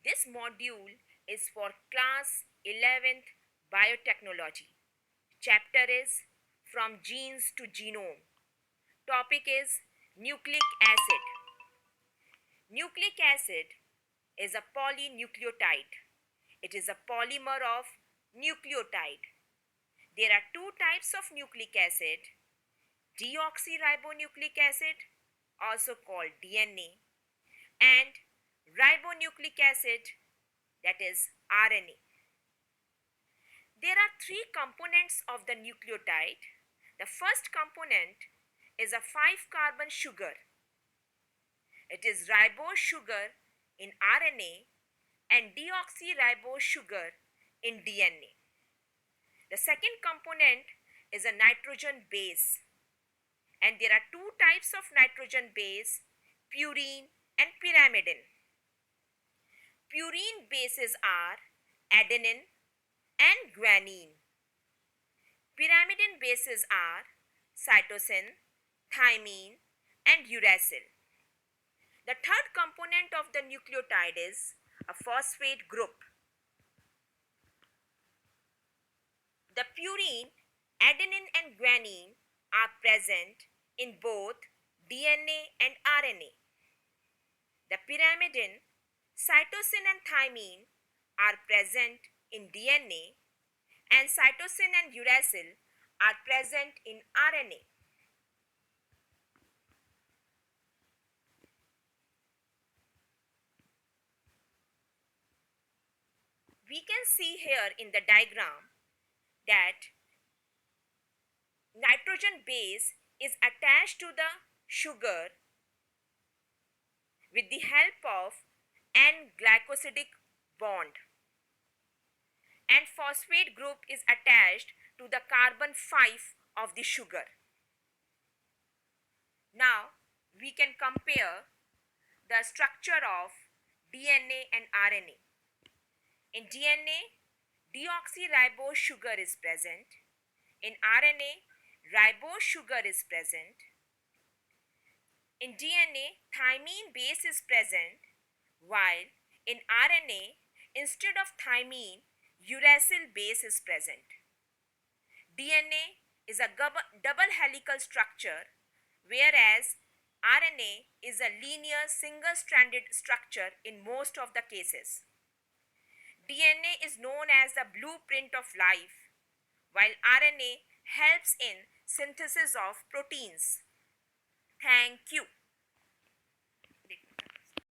This module is for class 11th biotechnology. Chapter is From Genes to Genome. Topic is nucleic acid. Nucleic acid is a polynucleotide. It is a polymer of nucleotide. There are two types of nucleic acid: deoxyribonucleic acid, also called DNA, and ribonucleic acid, that is RNA. There are three components of the nucleotide. The first component is a 5-carbon sugar. It is ribose sugar in RNA and deoxyribose sugar in DNA. The second component is a nitrogen base, and there are two types of nitrogen base: purine and pyrimidine. Purine bases are adenine and guanine. Pyrimidine bases are cytosine, thymine, and uracil. The third component of the nucleotide is a phosphate group. The purine, adenine, and guanine are present in both DNA and RNA. The pyrimidine, cytosine, and thymine are present in DNA, and cytosine and uracil are present in RNA. We can see here in the diagram that nitrogen base is attached to the sugar with the help of N-glycosidic bond, and phosphate group is attached to the carbon 5 of the sugar. Now we can compare the structure of DNA and RNA. In DNA, deoxyribose sugar is present. In RNA, ribose sugar is present. In DNA, thymine base is present, while in RNA, instead of thymine, uracil base is present. DNA is a double helical structure, whereas RNA is a linear single-stranded structure in most of the cases. DNA is known as the blueprint of life, while RNA helps in synthesis of proteins. Thank you.